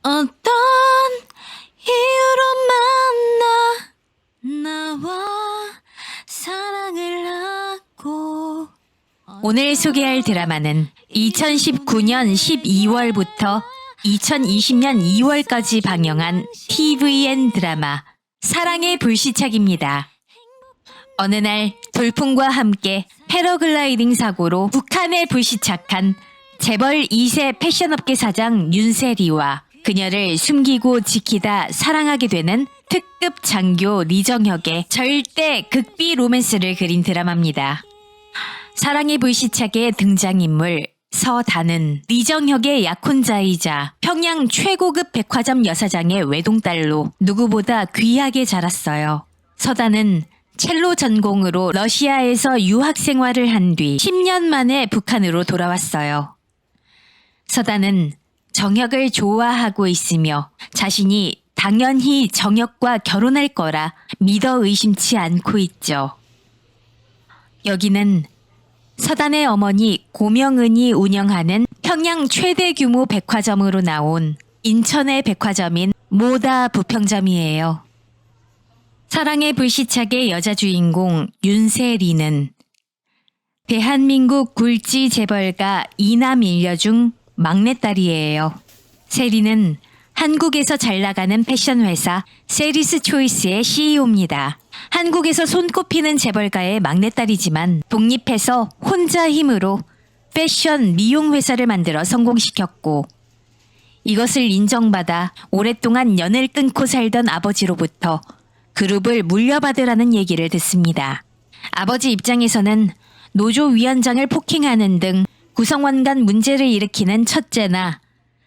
어떤 이유로 만나 나와 사랑을 하고. 오늘 소개할 드라마는 2019년 12월부터 2020년 2월까지 방영한 TVN 드라마 사랑의 불시착입니다. 어느 날 돌풍과 함께 패러글라이딩 사고로 북한에 불시착한 재벌 2세 패션업계 사장 윤세리와 그녀를 숨기고 지키다 사랑하게 되는 특급 장교 리정혁의 절대 극비 로맨스를 그린 드라마입니다. 사랑의 불시착의 등장인물 서다는 리정혁의 약혼자이자 평양 최고급 백화점 여사장의 외동딸로 누구보다 귀하게 자랐어요. 서다는 첼로 전공으로 러시아에서 유학 생활을 한 뒤 10년 만에 북한으로 돌아왔어요. 서다는 정혁을 좋아하고 있으며 자신이 당연히 정혁과 결혼할 거라 믿어 의심치 않고 있죠. 여기는 서단의 어머니 고명은이 운영하는 평양 최대 규모 백화점으로 나온 인천의 백화점인 모다 부평점이에요. 사랑의 불시착의 여자 주인공 윤세리는 대한민국 굴지 재벌가 이남 일녀 중 막내딸이에요. 세리는 한국에서 잘 나가는 패션 회사 세리스 초이스의 CEO입니다. 한국에서 손꼽히는 재벌가의 막내딸이지만 독립해서 혼자 힘으로 패션 미용 회사를 만들어 성공시켰고 이것을 인정받아 오랫동안 연을 끊고 살던 아버지로부터 그룹을 물려받으라는 얘기를 듣습니다. 아버지 입장에서는 노조위원장을 폭행하는 등 구성원 간 문제를 일으키는 첫째나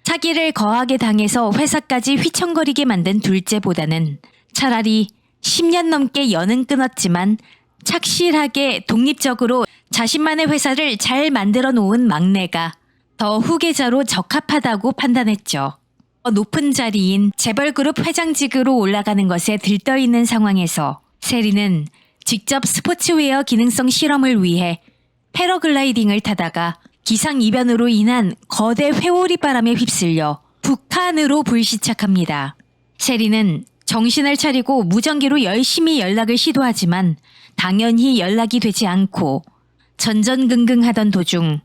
사기를 거하게 당해서 회사까지 휘청거리게 만든 둘째보다는 차라리 10년 넘게 연은 끊었지만 착실하게 독립적으로 자신만의 회사를 잘 만들어 놓은 막내가 더 후계자로 적합하다고 판단했죠. 높은 자리인 재벌그룹 회장직으로 올라가는 것에 들떠있는 상황에서 세리는 직접 스포츠웨어 기능성 실험을 위해 패러글라이딩을 타다가 기상이변으로 인한 거대 회오리 바람에 휩쓸려 북한으로 불시착합니다. 세리는 정신을 차리고 무전기로 열심히 연락을 시도하지만 당연히 연락이 되지 않고 전전긍긍하던 도중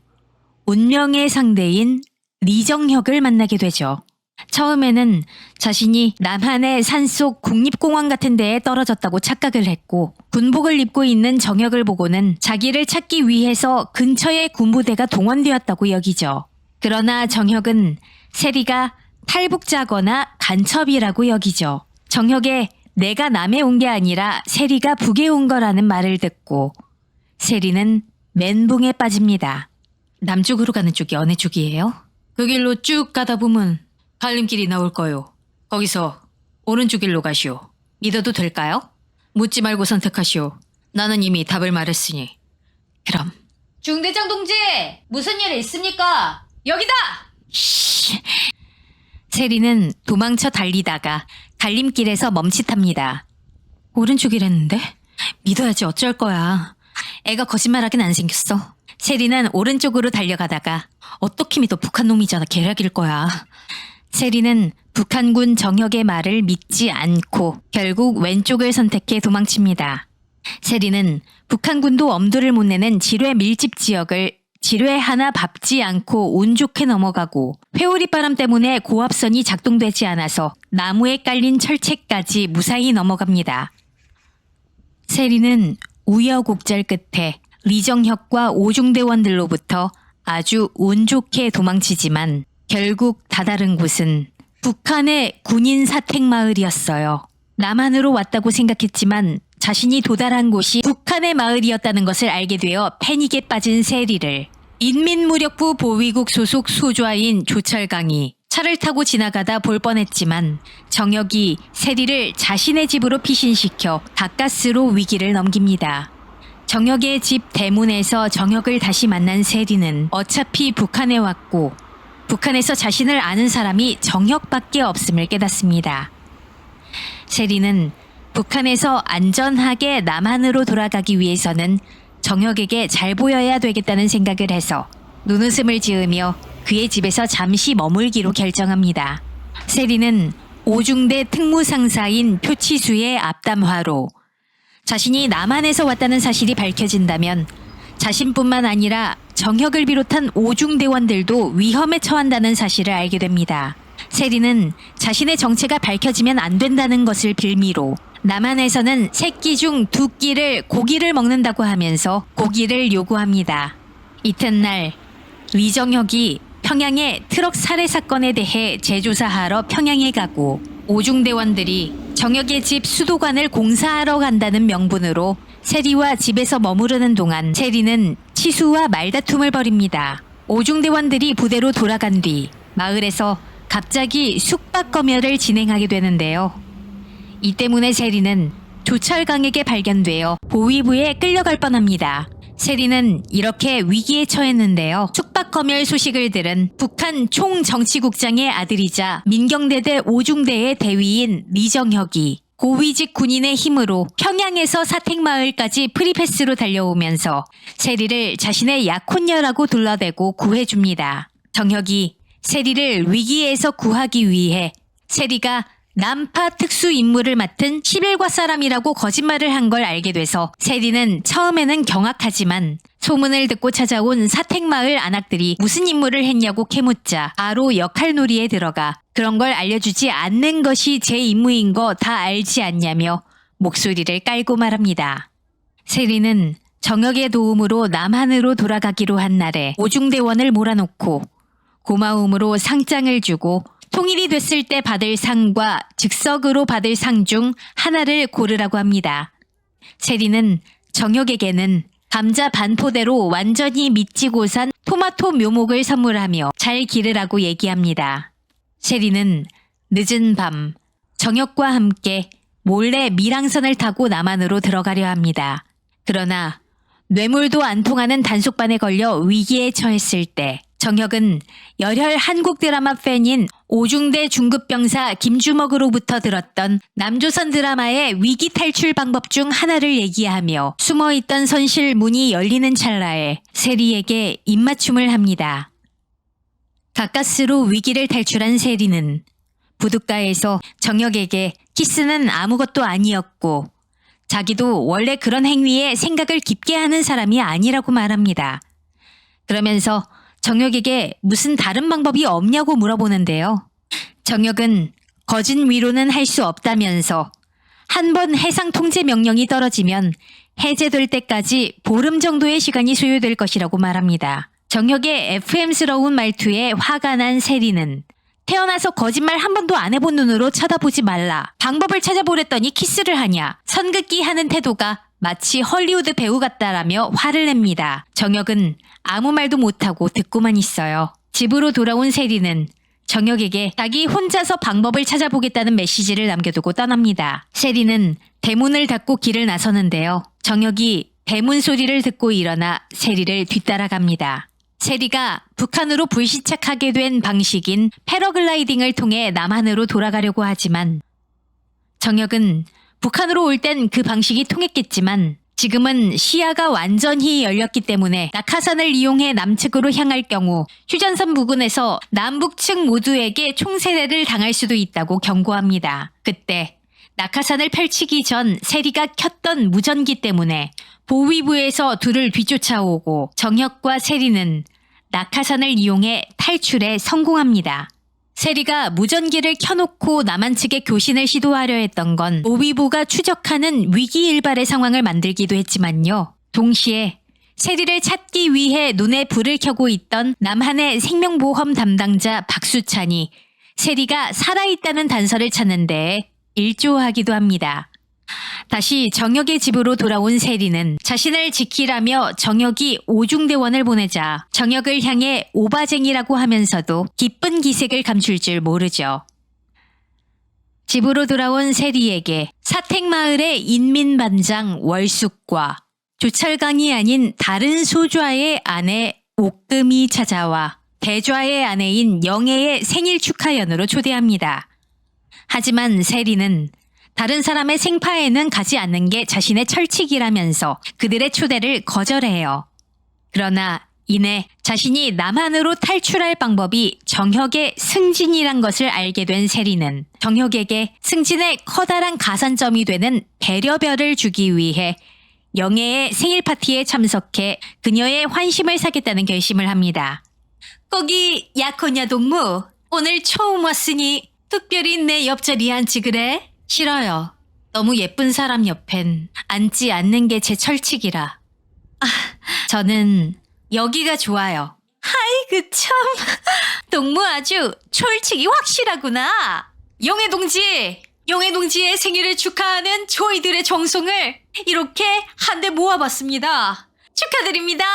운명의 상대인 리정혁을 만나게 되죠. 처음에는 자신이 남한의 산속 국립공원 같은 데에 떨어졌다고 착각을 했고 군복을 입고 있는 정혁을 보고는 자기를 찾기 위해서 근처의 군부대가 동원되었다고 여기죠. 그러나 정혁은 세리가 탈북자거나 간첩이라고 여기죠. 정혁의 내가 남해 온 게 아니라 세리가 북에 온 거라는 말을 듣고 세리는 멘붕에 빠집니다. 남쪽으로 가는 쪽이 어느 쪽이에요? 그 길로 쭉 가다 보면 갈림길이 나올 거요. 거기서 오른쪽 길로 가시오. 믿어도 될까요? 묻지 말고 선택하시오. 나는 이미 답을 말했으니. 그럼. 중대장 동지! 무슨 일 있습니까? 여기다! 세리는 도망쳐 달리다가 갈림길에서 멈칫합니다. 오른쪽이랬는데? 믿어야지 어쩔 거야. 애가 거짓말하긴 안 생겼어. 세리는 오른쪽으로 달려가다가 어떻게 믿어 북한 놈이잖아. 계략일 거야. 세리는 북한군 정혁의 말을 믿지 않고 결국 왼쪽을 선택해 도망칩니다. 세리는 북한군도 엄두를 못 내는 지뢰 밀집 지역을 지뢰 하나 밟지 않고 운 좋게 넘어가고 회오리 바람 때문에 고압선이 작동되지 않아서 나무에 깔린 철책까지 무사히 넘어갑니다. 세리는 우여곡절 끝에 리정혁과 오중대원들로부터 아주 운 좋게 도망치지만 결국 다다른 곳은 북한의 군인 사택 마을이었어요. 남한으로 왔다고 생각했지만 자신이 도달한 곳이 북한의 마을이었다는 것을 알게 되어 패닉에 빠진 세리를 인민무력부 보위국 소속 소좌인 조철강이 차를 타고 지나가다 볼 뻔했지만 정혁이 세리를 자신의 집으로 피신시켜 가까스로 위기를 넘깁니다. 정혁의 집 대문에서 정혁을 다시 만난 세리는 어차피 북한에 왔고 북한에서 자신을 아는 사람이 정혁밖에 없음을 깨닫습니다. 세리는 북한에서 안전하게 남한으로 돌아가기 위해서는 정혁에게 잘 보여야 되겠다는 생각을 해서 눈웃음을 지으며 그의 집에서 잠시 머물기로 결정합니다. 세리는 오중대 특무상사인 표치수의 앞담화로 자신이 남한에서 왔다는 사실이 밝혀진다면 자신뿐만 아니라 정혁을 비롯한 오중대원들도 위험에 처한다는 사실을 알게 됩니다. 세리는 자신의 정체가 밝혀지면 안 된다는 것을 빌미로 남한에서는 3끼 중 2끼를 고기를 먹는다고 하면서 고기를 요구합니다. 이튿날 리정혁이 평양의 트럭 살해 사건에 대해 재조사하러 평양에 가고 오중대원들이 정혁의 집 수도관을 공사하러 간다는 명분으로 세리와 집에서 머무르는 동안 세리는 치수와 말다툼을 벌입니다. 오중대원들이 부대로 돌아간 뒤 마을에서 갑자기 숙박검열을 진행하게 되는데요. 이 때문에 세리는 조철강에게 발견되어 보위부에 끌려갈 뻔합니다. 세리는 이렇게 위기에 처했는데요. 숙박검열 소식을 들은 북한 총정치국장의 아들이자 민경대대 오중대의 대위인 리정혁이 고위직 군인의 힘으로 평양에서 사택마을까지 프리패스로 달려오면서 세리를 자신의 약혼녀라고 둘러대고 구해줍니다. 정혁이 세리를 위기에서 구하기 위해 세리가 남파 특수 임무를 맡은 11과 사람이라고 거짓말을 한 걸 알게 돼서 세리는 처음에는 경악하지만 소문을 듣고 찾아온 사택마을 안악들이 무슨 임무를 했냐고 캐묻자 바로 역할놀이에 들어가 그런 걸 알려주지 않는 것이 제 임무인 거 다 알지 않냐며 목소리를 깔고 말합니다. 세리는 정혁의 도움으로 남한으로 돌아가기로 한 날에 오중대원을 몰아놓고 고마움으로 상장을 주고 통일이 됐을 때 받을 상과 즉석으로 받을 상 중 하나를 고르라고 합니다. 세리는 정혁에게는 감자 반포대로 완전히 미치고 산 토마토 묘목을 선물하며 잘 기르라고 얘기합니다. 세리는 늦은 밤 정혁과 함께 몰래 밀항선을 타고 남한으로 들어가려 합니다. 그러나 뇌물도 안 통하는 단속반에 걸려 위기에 처했을 때 정혁은 열혈 한국 드라마 팬인 오중대 중급병사 김주먹으로부터 들었던 남조선 드라마의 위기 탈출 방법 중 하나를 얘기하며 숨어있던 선실 문이 열리는 찰나에 세리에게 입맞춤을 합니다. 가까스로 위기를 탈출한 세리는 부둣가에서 정혁에게 키스는 아무것도 아니었고 자기도 원래 그런 행위에 생각을 깊게 하는 사람이 아니라고 말합니다. 그러면서 정혁에게 무슨 다른 방법이 없냐고 물어보는데요. 정혁은 거짓 위로는 할 수 없다면서 한 번 해상 통제 명령이 떨어지면 해제될 때까지 보름 정도의 시간이 소요될 것이라고 말합니다. 정혁의 FM스러운 말투에 화가 난 세리는 태어나서 거짓말 한 번도 안 해본 눈으로 쳐다보지 말라. 방법을 찾아보랬더니 키스를 하냐. 선긋기 하는 태도가 마치 헐리우드 배우 같다라며 화를 냅니다. 정혁은 아무 말도 못하고 듣고만 있어요. 집으로 돌아온 세리는 정혁에게 자기 혼자서 방법을 찾아보겠다는 메시지를 남겨두고 떠납니다. 세리는 대문을 닫고 길을 나서는데요. 정혁이 대문 소리를 듣고 일어나 세리를 뒤따라갑니다. 세리가 북한으로 불시착하게 된 방식인 패러글라이딩을 통해 남한으로 돌아가려고 하지만 정혁은 북한으로 올 땐 그 방식이 통했겠지만 지금은 시야가 완전히 열렸기 때문에 낙하산을 이용해 남측으로 향할 경우 휴전선 부근에서 남북측 모두에게 총세례를 당할 수도 있다고 경고합니다. 그때 낙하산을 펼치기 전 세리가 켰던 무전기 때문에 보위부에서 둘을 뒤쫓아오고 정혁과 세리는 낙하산을 이용해 탈출에 성공합니다. 세리가 무전기를 켜놓고 남한 측의 교신을 시도하려 했던 건 보위부가 추적하는 위기일발의 상황을 만들기도 했지만요. 동시에 세리를 찾기 위해 눈에 불을 켜고 있던 남한의 생명보험 담당자 박수찬이 세리가 살아있다는 단서를 찾는 데 일조하기도 합니다. 다시 정혁의 집으로 돌아온 세리는 자신을 지키라며 정혁이 오중대원을 보내자 정혁을 향해 오바쟁이라고 하면서도 기쁜 기색을 감출 줄 모르죠. 집으로 돌아온 세리에게 사택마을의 인민반장 월숙과 조철강이 아닌 다른 소좌의 아내 옥금이 찾아와 대좌의 아내인 영애의 생일 축하연으로 초대합니다. 하지만 세리는 다른 사람의 생파에는 가지 않는 게 자신의 철칙이라면서 그들의 초대를 거절해요. 그러나 이내 자신이 남한으로 탈출할 방법이 정혁의 승진이란 것을 알게 된 세리는 정혁에게 승진의 커다란 가산점이 되는 배려별을 주기 위해 영애의 생일 파티에 참석해 그녀의 환심을 사겠다는 결심을 합니다. 거기 약혼야 동무, 오늘 처음 왔으니 특별히 내 옆자리에 앉지 그래? 싫어요. 너무 예쁜 사람 옆엔 앉지 않는 게 제 철칙이라. 저는 여기가 좋아요. 아이고 참. 동무 아주 철칙이 확실하구나. 영애 동지의 생일을 축하하는 저희들의 정성을 이렇게 한데 모아봤습니다. 축하드립니다.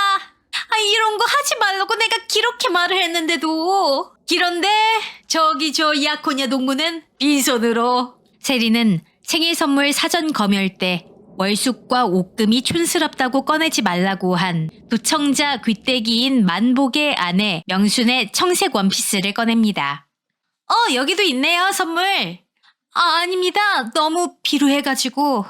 이런 거 하지 말라고 내가 그렇게 말을 했는데도. 그런데 저기 저 약혼야 동무는 빈손으로. 세리는 생일 선물 사전 검열 때 월숙과 옷금이 촌스럽다고 꺼내지 말라고 한 도청자 귀때기인 만복의 아내 명순의 청색 원피스를 꺼냅니다. 여기도 있네요, 선물. 아닙니다. 너무 비루해가지고.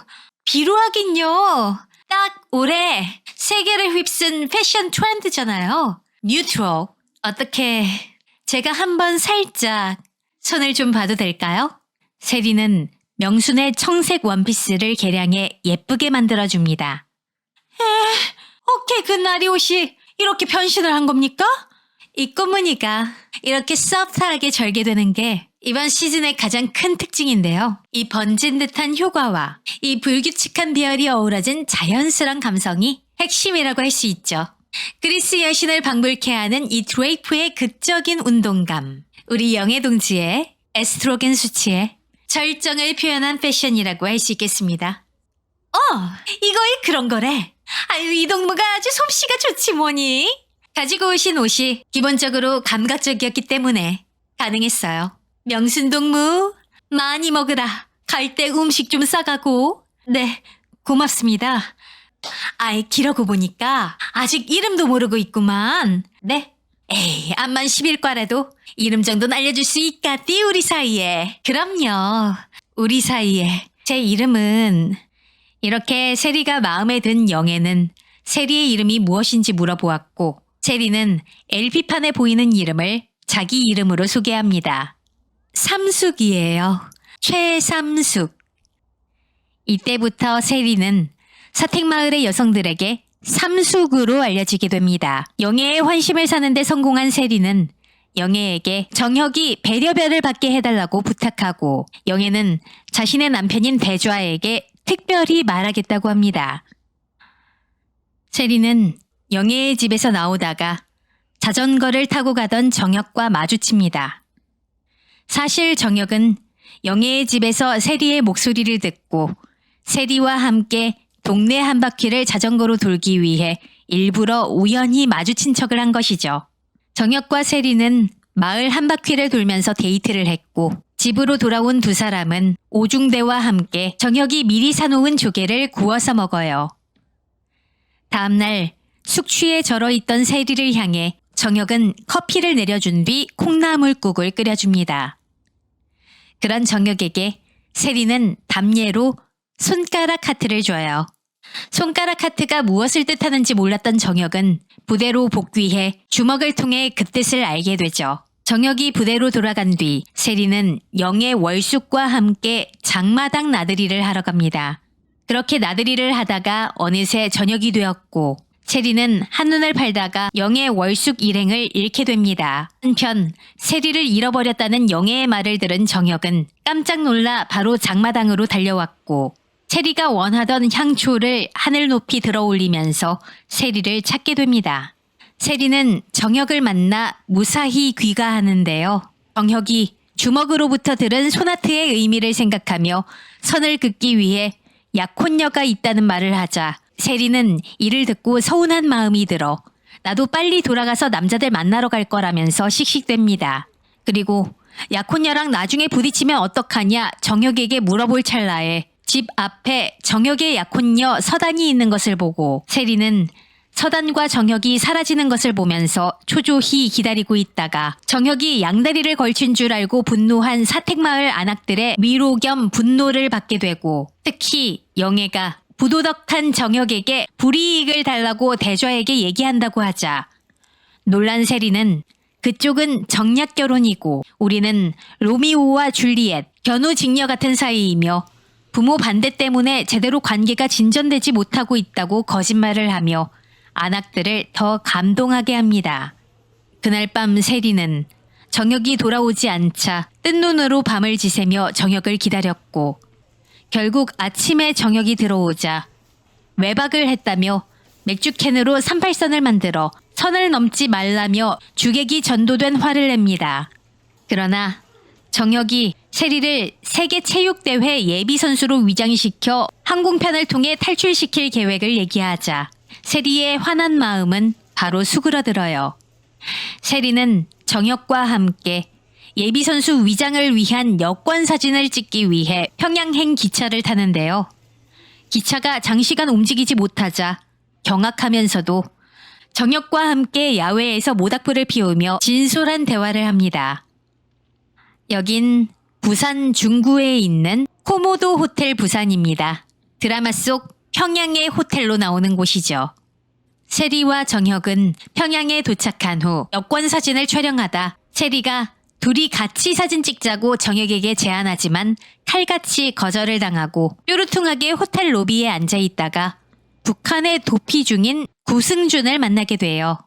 비루하긴요. 딱 올해 세계를 휩쓴 패션 트렌드잖아요. 뉴트럴. 어떻게 제가 한번 살짝 손을 좀 봐도 될까요? 세리는 명순의 청색 원피스를 개량해 예쁘게 만들어줍니다. 어떻게 그날이 옷이 이렇게 변신을 한 겁니까? 이 꽃무늬가 이렇게 소프트하게 절개되는 게 이번 시즌의 가장 큰 특징인데요. 이 번진 듯한 효과와 이 불규칙한 배열이 어우러진 자연스러운 감성이 핵심이라고 할 수 있죠. 그리스 여신을 방불케 하는 이 드레이프의 극적인 운동감, 우리 영애 동지의 에스트로겐 수치에 절정을 표현한 패션이라고 할 수 있겠습니다. 이거이 그런 거래. 아유, 이 동무가 아주 솜씨가 좋지 뭐니. 가지고 오신 옷이 기본적으로 감각적이었기 때문에 가능했어요. 명순 동무, 많이 먹으라. 갈 때 음식 좀 싸가고. 네, 고맙습니다. 기러고 보니까 아직 이름도 모르고 있구만. 네? 에이, 암만 11과라도 이름 정도는 알려줄 수 있겠디, 우리 사이에. 그럼요. 우리 사이에. 제 이름은. 이렇게 세리가 마음에 든 영애는 세리의 이름이 무엇인지 물어보았고, 세리는 LP판에 보이는 이름을 자기 이름으로 소개합니다. 삼숙이에요. 최삼숙. 이때부터 세리는 사택마을의 여성들에게 삼숙으로 알려지게 됩니다. 영애의 환심을 사는데 성공한 세리는 영애에게 정혁이 배려별을 받게 해달라고 부탁하고, 영애는 자신의 남편인 대좌에게 특별히 말하겠다고 합니다. 세리는 영애의 집에서 나오다가 자전거를 타고 가던 정혁과 마주칩니다. 사실 정혁은 영애의 집에서 세리의 목소리를 듣고 세리와 함께 동네 한 바퀴를 자전거로 돌기 위해 일부러 우연히 마주친 척을 한 것이죠. 정혁과 세리는 마을 한 바퀴를 돌면서 데이트를 했고, 집으로 돌아온 두 사람은 오중대와 함께 정혁이 미리 사놓은 조개를 구워서 먹어요. 다음날 숙취에 절어있던 세리를 향해 정혁은 커피를 내려준 뒤 콩나물국을 끓여줍니다. 그런 정혁에게 세리는 담례로 손가락 하트를 줘요. 손가락 하트가 무엇을 뜻하는지 몰랐던 정혁은 부대로 복귀해 주먹을 통해 그 뜻을 알게 되죠. 정혁이 부대로 돌아간 뒤 세리는 영애 월숙과 함께 장마당 나들이를 하러 갑니다. 그렇게 나들이를 하다가 어느새 저녁이 되었고, 세리는 한눈을 팔다가 영애 월숙 일행을 잃게 됩니다. 한편 세리를 잃어버렸다는 영애의 말을 들은 정혁은 깜짝 놀라 바로 장마당으로 달려왔고, 세리가 원하던 향초를 하늘 높이 들어 올리면서 세리를 찾게 됩니다. 세리는 정혁을 만나 무사히 귀가하는데요. 정혁이 주먹으로부터 들은 소나트의 의미를 생각하며 선을 긋기 위해 약혼녀가 있다는 말을 하자 세리는 이를 듣고 서운한 마음이 들어 나도 빨리 돌아가서 남자들 만나러 갈 거라면서 씩씩댑니다. 그리고 약혼녀랑 나중에 부딪히면 어떡하냐 정혁에게 물어볼 찰나에 집 앞에 정혁의 약혼녀 서단이 있는 것을 보고 세리는 서단과 정혁이 사라지는 것을 보면서 초조히 기다리고 있다가 정혁이 양다리를 걸친 줄 알고 분노한 사택마을 안악들의 위로 겸 분노를 받게 되고, 특히 영애가 부도덕한 정혁에게 불이익을 달라고 대좌에게 얘기한다고 하자 놀란 세리는 그쪽은 정략 결혼이고 우리는 로미오와 줄리엣, 견우직녀 같은 사이이며 부모 반대 때문에 제대로 관계가 진전되지 못하고 있다고 거짓말을 하며 안악들을 더 감동하게 합니다. 그날 밤 세리는 정혁이 돌아오지 않자 뜬 눈으로 밤을 지새며 정혁을 기다렸고 결국 아침에 정혁이 들어오자 외박을 했다며 맥주캔으로 38선을 만들어 선을 넘지 말라며 주객이 전도된 화를 냅니다. 그러나 정혁이 세리를 세계체육대회 예비선수로 위장시켜 항공편을 통해 탈출시킬 계획을 얘기하자 세리의 화난 마음은 바로 수그러들어요. 세리는 정혁과 함께 예비선수 위장을 위한 여권 사진을 찍기 위해 평양행 기차를 타는데요. 기차가 장시간 움직이지 못하자 경악하면서도 정혁과 함께 야외에서 모닥불을 피우며 진솔한 대화를 합니다. 여긴 부산 중구에 있는 코모도 호텔 부산입니다. 드라마 속 평양의 호텔로 나오는 곳이죠. 세리와 정혁은 평양에 도착한 후 여권 사진을 촬영하다 세리가 둘이 같이 사진 찍자고 정혁에게 제안하지만 칼같이 거절을 당하고 뾰루퉁하게 호텔 로비에 앉아 있다가 북한에 도피 중인 구승준을 만나게 돼요.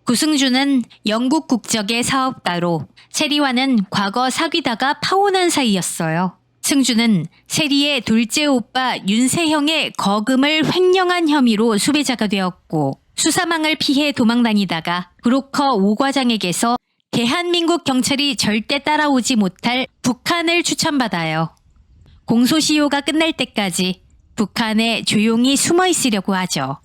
구승준은 영국 국적의 사업가로 세리와는 과거 사귀다가 파혼한 사이였어요. 승준은 세리의 둘째 오빠 윤세형의 거금을 횡령한 혐의로 수배자가 되었고 수사망을 피해 도망다니다가 브로커 오 과장에게서 대한민국 경찰이 절대 따라오지 못할 북한을 추천받아요. 공소시효가 끝날 때까지 북한에 조용히 숨어 있으려고 하죠.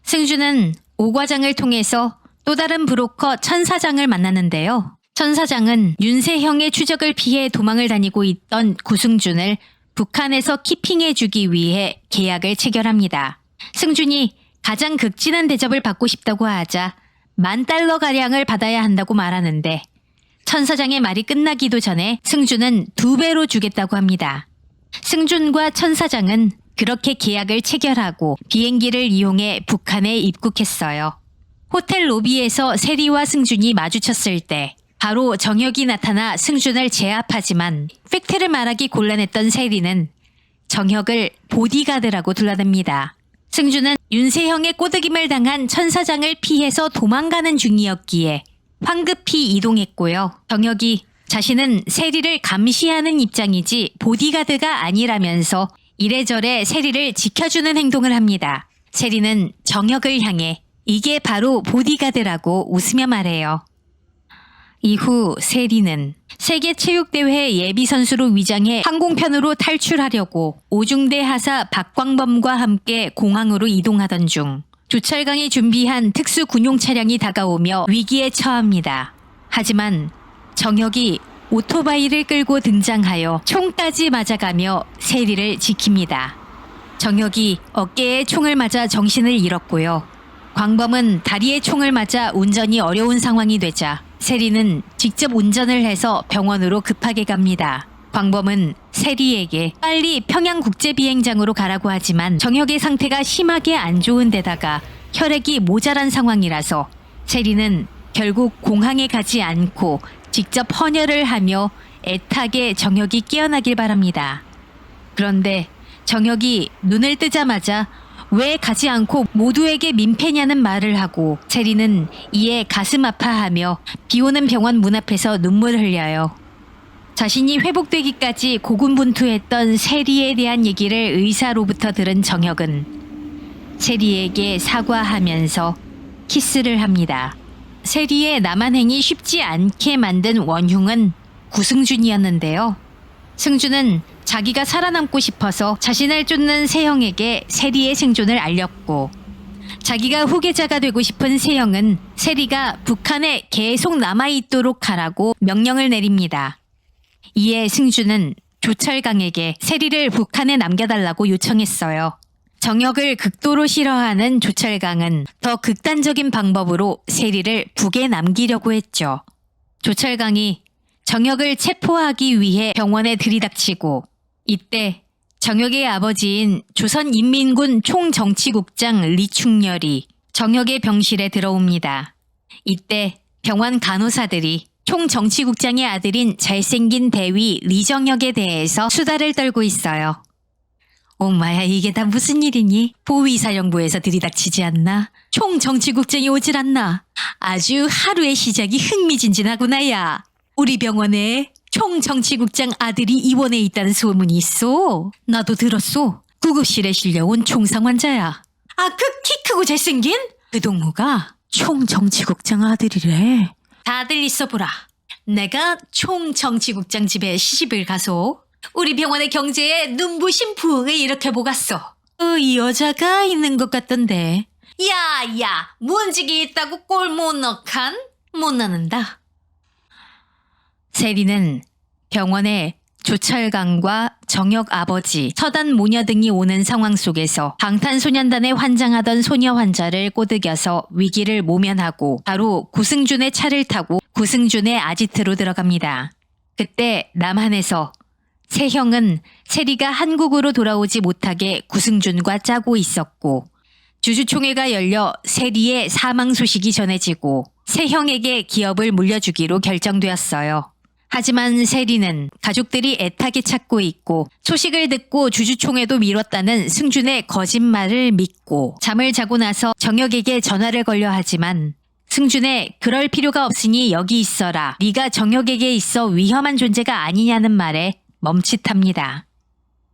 승준은 오 과장을 통해서 또 다른 브로커 천 사장을 만났는데요. 천 사장은 윤세형의 추적을 피해 도망을 다니고 있던 구승준을 북한에서 키핑해주기 위해 계약을 체결합니다. 승준이 가장 극진한 대접을 받고 싶다고 하자 $10,000가량을 받아야 한다고 말하는데 천 사장의 말이 끝나기도 전에 승준은 2배로 주겠다고 합니다. 승준과 천 사장은 그렇게 계약을 체결하고 비행기를 이용해 북한에 입국했어요. 호텔 로비에서 세리와 승준이 마주쳤을 때 바로 정혁이 나타나 승준을 제압하지만 팩트를 말하기 곤란했던 세리는 정혁을 보디가드라고 둘러댑니다. 승준은 윤세형의 꼬드김을 당한 천 사장을 피해서 도망가는 중이었기에 황급히 이동했고요. 정혁이 자신은 세리를 감시하는 입장이지 보디가드가 아니라면서 이래저래 세리를 지켜주는 행동을 합니다. 세리는 정혁을 향해 이게 바로 보디가드라고 웃으며 말해요. 이후 세리는 세계체육대회 예비선수로 위장해 항공편으로 탈출하려고 오중대 하사 박광범과 함께 공항으로 이동하던 중 조철강이 준비한 특수군용 차량이 다가오며 위기에 처합니다. 하지만 정혁이 오토바이를 끌고 등장하여 총까지 맞아가며 세리를 지킵니다. 정혁이 어깨에 총을 맞아 정신을 잃었고요. 광범은 다리에 총을 맞아 운전이 어려운 상황이 되자 세리는 직접 운전을 해서 병원으로 급하게 갑니다. 광범은 세리에게 빨리 평양국제비행장으로 가라고 하지만 정혁의 상태가 심하게 안 좋은 데다가 혈액이 모자란 상황이라서 세리는 결국 공항에 가지 않고 직접 헌혈을 하며 애타게 정혁이 깨어나길 바랍니다. 그런데 정혁이 눈을 뜨자마자 왜 가지 않고 모두에게 민폐냐는 말을 하고 세리는 이에 가슴 아파하며 비오는 병원 문 앞에서 눈물을 흘려요. 자신이 회복되기까지 고군분투했던 세리에 대한 얘기를 의사로부터 들은 정혁은 세리에게 사과하면서 키스를 합니다. 세리의 남한행이 쉽지 않게 만든 원흉은 구승준이었는데요. 승준은 자기가 살아남고 싶어서 자신을 쫓는 세형에게 세리의 생존을 알렸고 자기가 후계자가 되고 싶은 세형은 세리가 북한에 계속 남아있도록 하라고 명령을 내립니다. 이에 승준은 조철강에게 세리를 북한에 남겨달라고 요청했어요. 정혁을 극도로 싫어하는 조철강은 더 극단적인 방법으로 세리를 북에 남기려고 했죠. 조철강이 정혁을 체포하기 위해 병원에 들이닥치고 이때 정혁의 아버지인 조선인민군 총정치국장 리충렬이 정혁의 병실에 들어옵니다. 이때 병원 간호사들이 총정치국장의 아들인 잘생긴 대위 리정혁에 대해서 수다를 떨고 있어요. 엄마야, 이게 다 무슨 일이니? 보위사령부에서 들이닥치지 않나? 총정치국장이 오질 않나? 아주 하루의 시작이 흥미진진하구나, 야. 우리 병원에 총정치국장 아들이 입원해 있다는 소문이 있어. 나도 들었어. 구급실에 실려온 총상 환자야. 아, 그 키 크고 잘생긴? 그 동무가 총정치국장 아들이래. 다들 있어보라. 내가 총정치국장 집에 시집을 가서 우리 병원의 경제에 눈부신 부흥을 일으켜보갔어. 이 여자가 있는 것 같던데. 야, 문직이 있다고 꼴 못 넣간? 못 넣는다. 세리는 병원에 조철강과 정혁 아버지, 서단 모녀 등이 오는 상황 속에서 방탄소년단에 환장하던 소녀 환자를 꼬드겨서 위기를 모면하고 바로 구승준의 차를 타고 구승준의 아지트로 들어갑니다. 그때 남한에서 세형은 세리가 한국으로 돌아오지 못하게 구승준과 짜고 있었고 주주총회가 열려 세리의 사망 소식이 전해지고 세형에게 기업을 물려주기로 결정되었어요. 하지만 세리는 가족들이 애타게 찾고 있고 소식을 듣고 주주총회도 미뤘다는 승준의 거짓말을 믿고 잠을 자고 나서 정혁에게 전화를 걸려 하지만 승준의 그럴 필요가 없으니 여기 있어라. 네가 정혁에게 있어 위험한 존재가 아니냐는 말에 멈칫합니다.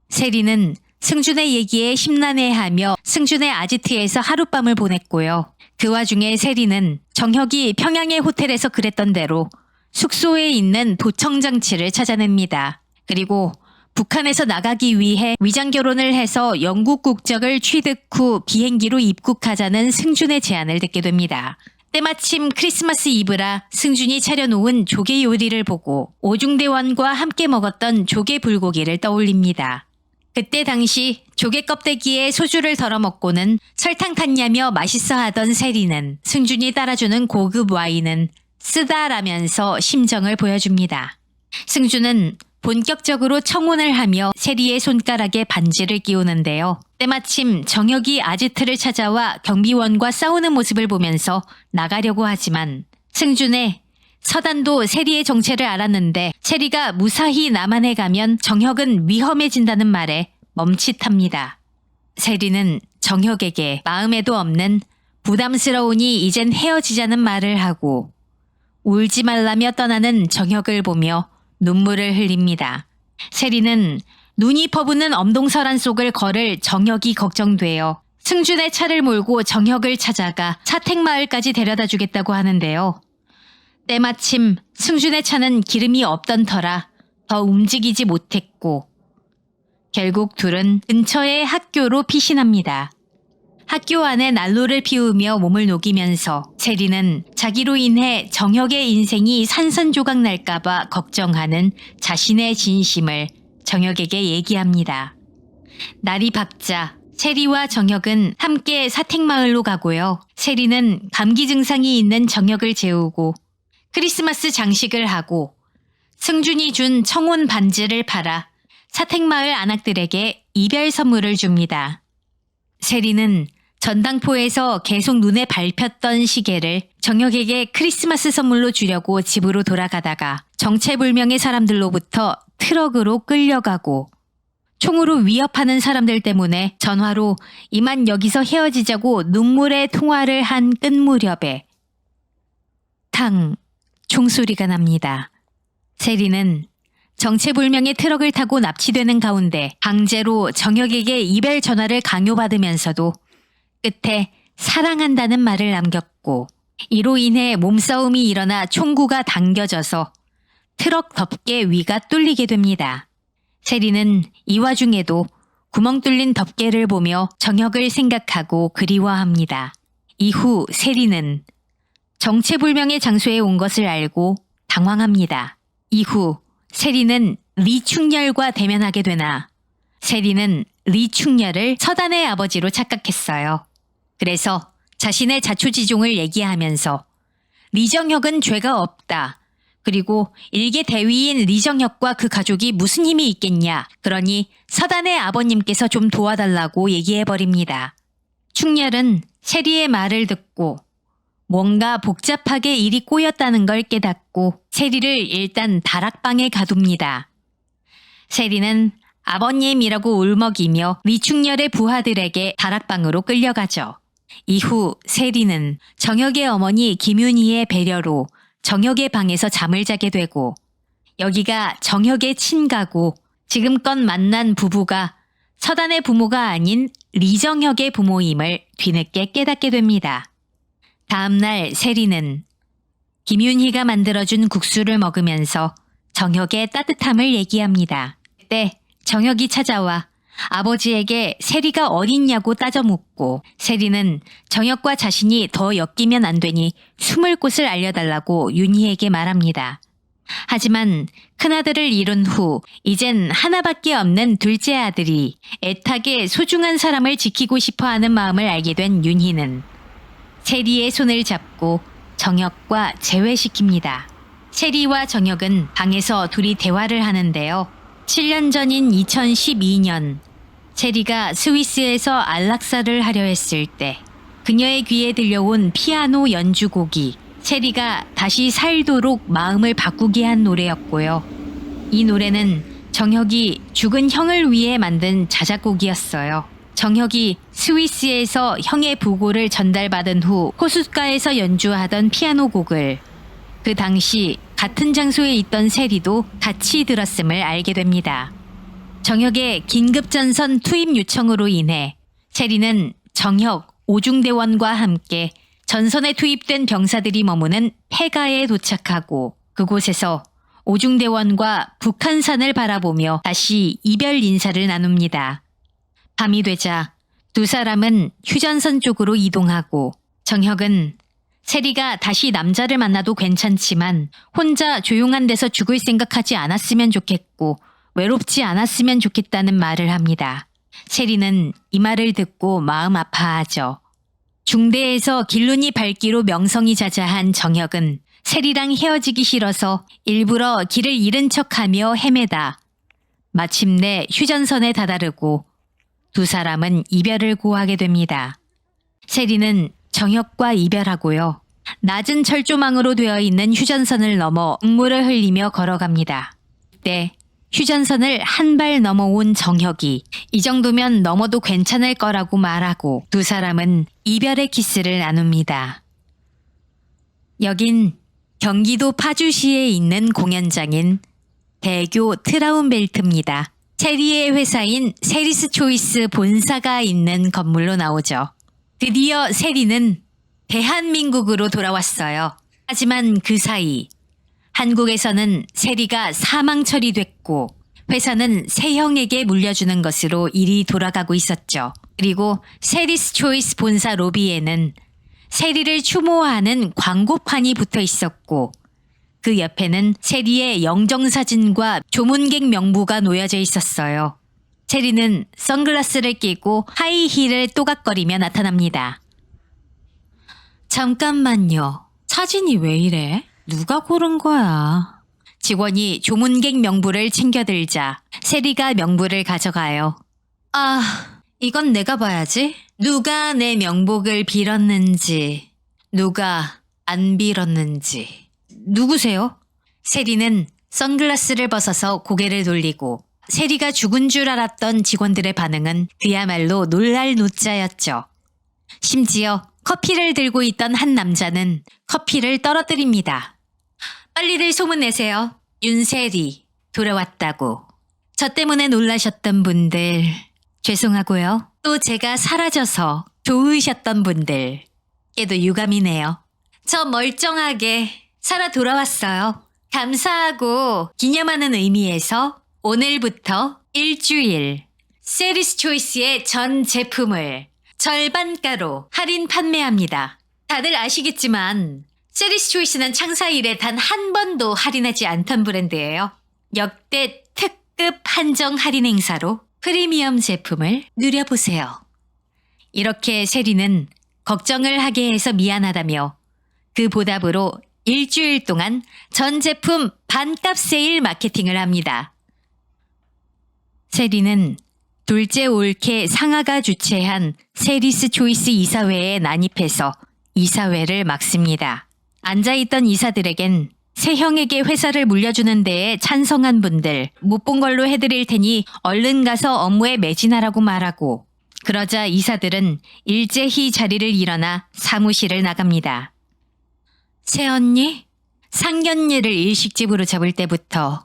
세리는 승준의 얘기에 심란해하며 승준의 아지트에서 하룻밤을 보냈고요. 그 와중에 세리는 정혁이 평양의 호텔에서 그랬던 대로 숙소에 있는 도청장치를 찾아냅니다. 그리고 북한에서 나가기 위해 위장결혼을 해서 영국 국적을 취득 후 비행기로 입국하자는 승준의 제안을 듣게 됩니다. 때마침 크리스마스 이브라 승준이 차려놓은 조개 요리를 보고 오중대원과 함께 먹었던 조개 불고기를 떠올립니다. 그때 당시 조개 껍데기에 소주를 덜어 먹고는 설탕 탔냐며 맛있어 하던 세리는 승준이 따라주는 고급 와인은 쓰다라면서 심정을 보여줍니다. 승준은 본격적으로 청혼을 하며 세리의 손가락에 반지를 끼우는데요. 때마침 정혁이 아지트를 찾아와 경비원과 싸우는 모습을 보면서 나가려고 하지만 승준의 서단도 세리의 정체를 알았는데 세리가 무사히 남한에 가면 정혁은 위험해진다는 말에 멈칫합니다. 세리는 정혁에게 마음에도 없는 부담스러우니 이젠 헤어지자는 말을 하고 울지 말라며 떠나는 정혁을 보며 눈물을 흘립니다. 세리는 눈이 퍼붓는 엄동설안 속을 걸을 정혁이 걱정되어 승준의 차를 몰고 정혁을 찾아가 사택마을까지 데려다 주겠다고 하는데요. 때마침 승준의 차는 기름이 없던 터라 더 움직이지 못했고 결국 둘은 근처의 학교로 피신합니다. 학교 안에 난로를 피우며 몸을 녹이면서 세리는 자기로 인해 정혁의 인생이 산산조각 날까봐 걱정하는 자신의 진심을 정혁에게 얘기합니다. 날이 밝자 세리와 정혁은 함께 사택마을로 가고요. 세리는 감기 증상이 있는 정혁을 재우고 크리스마스 장식을 하고 승준이 준 청혼 반지를 팔아 사택마을 안악들에게 이별 선물을 줍니다. 세리는 전당포에서 계속 눈에 밟혔던 시계를 정혁에게 크리스마스 선물로 주려고 집으로 돌아가다가 정체불명의 사람들로부터 트럭으로 끌려가고 총으로 위협하는 사람들 때문에 전화로 이만 여기서 헤어지자고 눈물의 통화를 한 끝 무렵에 탕 총소리가 납니다. 세리는 정체불명의 트럭을 타고 납치되는 가운데 강제로 정혁에게 이별 전화를 강요받으면서도 끝에 사랑한다는 말을 남겼고 이로 인해 몸싸움이 일어나 총구가 당겨져서 트럭 덮개 위가 뚫리게 됩니다. 세리는 이 와중에도 구멍 뚫린 덮개를 보며 정혁을 생각하고 그리워합니다. 이후 세리는 정체불명의 장소에 온 것을 알고 당황합니다. 이후 세리는 리충렬과 대면하게 되나 세리는 리충렬을 서단의 아버지로 착각했어요. 그래서 자신의 자초지종을 얘기하면서 리정혁은 죄가 없다. 그리고 일개 대위인 리정혁과 그 가족이 무슨 힘이 있겠냐. 그러니 서단의 아버님께서 좀 도와달라고 얘기해버립니다. 충렬은 세리의 말을 듣고 뭔가 복잡하게 일이 꼬였다는 걸 깨닫고 세리를 일단 다락방에 가둡니다. 세리는 아버님이라고 울먹이며 위충렬의 부하들에게 다락방으로 끌려가죠. 이후 세리는 정혁의 어머니 김윤희의 배려로 정혁의 방에서 잠을 자게 되고 여기가 정혁의 친가고 지금껏 만난 부부가 서단의 부모가 아닌 리정혁의 부모임을 뒤늦게 깨닫게 됩니다. 다음날 세리는 김윤희가 만들어준 국수를 먹으면서 정혁의 따뜻함을 얘기합니다. 그때 정혁이 찾아와 아버지에게 세리가 어딨냐고 따져 묻고 세리는 정혁과 자신이 더 엮이면 안 되니 숨을 곳을 알려달라고 윤희에게 말합니다. 하지만 큰아들을 잃은 후 이젠 하나밖에 없는 둘째 아들이 애타게 소중한 사람을 지키고 싶어하는 마음을 알게 된 윤희는 세리의 손을 잡고 정혁과 재회시킵니다. 세리와 정혁은 방에서 둘이 대화를 하는데요. 7년 전인 2012년 세리가 스위스에서 안락사를 하려 했을 때 그녀의 귀에 들려온 피아노 연주곡이 세리가 다시 살도록 마음을 바꾸게 한 노래였고요. 이 노래는 정혁이 죽은 형을 위해 만든 자작곡이었어요. 정혁이 스위스에서 형의 부고를 전달받은 후 호숫가에서 연주하던 피아노 곡을 그 당시 같은 장소에 있던 세리도 같이 들었음을 알게 됩니다. 정혁의 긴급전선 투입 요청으로 인해 세리는 정혁, 오중대원과 함께 전선에 투입된 병사들이 머무는 폐가에 도착하고 그곳에서 오중대원과 북한산을 바라보며 다시 이별 인사를 나눕니다. 밤이 되자 두 사람은 휴전선 쪽으로 이동하고 정혁은 세리가 다시 남자를 만나도 괜찮지만 혼자 조용한 데서 죽을 생각하지 않았으면 좋겠고 외롭지 않았으면 좋겠다는 말을 합니다. 세리는 이 말을 듣고 마음 아파하죠. 중대에서 길눈이 밝기로 명성이 자자한 정혁은 세리랑 헤어지기 싫어서 일부러 길을 잃은 척하며 헤매다 마침내 휴전선에 다다르고 두 사람은 이별을 고하게 됩니다. 세리는 정혁과 이별하고요. 낮은 철조망으로 되어 있는 휴전선을 넘어 눈물을 흘리며 걸어갑니다. 그때 휴전선을 한 발 넘어온 정혁이 이 정도면 넘어도 괜찮을 거라고 말하고 두 사람은 이별의 키스를 나눕니다. 여긴 경기도 파주시에 있는 공연장인 대교 트라운벨트입니다. 세리의 회사인 세리스 초이스 본사가 있는 건물로 나오죠. 드디어 세리는 대한민국으로 돌아왔어요. 하지만 그 사이 한국에서는 세리가 사망 처리됐고 회사는 새 형에게 물려주는 것으로 일이 돌아가고 있었죠. 그리고 세리스 초이스 본사 로비에는 세리를 추모하는 광고판이 붙어 있었고 그 옆에는 세리의 영정사진과 조문객 명부가 놓여져 있었어요. 세리는 선글라스를 끼고 하이힐을 또각거리며 나타납니다. 잠깐만요. 사진이 왜 이래? 누가 고른 거야? 직원이 조문객 명부를 챙겨들자 세리가 명부를 가져가요. 아, 이건 내가 봐야지. 누가 내 명복을 빌었는지, 누가 안 빌었는지. 누구세요? 세리는 선글라스를 벗어서 고개를 돌리고 세리가 죽은 줄 알았던 직원들의 반응은 그야말로 놀랄 노자였죠. 심지어 커피를 들고 있던 한 남자는 커피를 떨어뜨립니다. 빨리들 소문내세요. 윤세리 돌아왔다고. 저 때문에 놀라셨던 분들 죄송하고요. 또 제가 사라져서 좋으셨던 분들께도 유감이네요. 저 멀쩡하게 살아 돌아왔어요. 감사하고 기념하는 의미에서 오늘부터 일주일 세리스 초이스의 전 제품을 절반가로 할인 판매합니다. 다들 아시겠지만 세리스 초이스는 창사 이래 단 한 번도 할인하지 않던 브랜드예요. 역대 특급 한정 할인 행사로 프리미엄 제품을 누려보세요. 이렇게 세리는 걱정을 하게 해서 미안하다며 그 보답으로 일주일 동안 전 제품 반값 세일 마케팅을 합니다. 세리는 둘째 올케 상하가 주최한 세리스 초이스 이사회에 난입해서 이사회를 막습니다. 앉아있던 이사들에겐 새 형에게 회사를 물려주는 데에 찬성한 분들 못 본 걸로 해드릴 테니 얼른 가서 업무에 매진하라고 말하고, 그러자 이사들은 일제히 자리를 일어나 사무실을 나갑니다. 새언니? 상견례를 일식집으로 잡을 때부터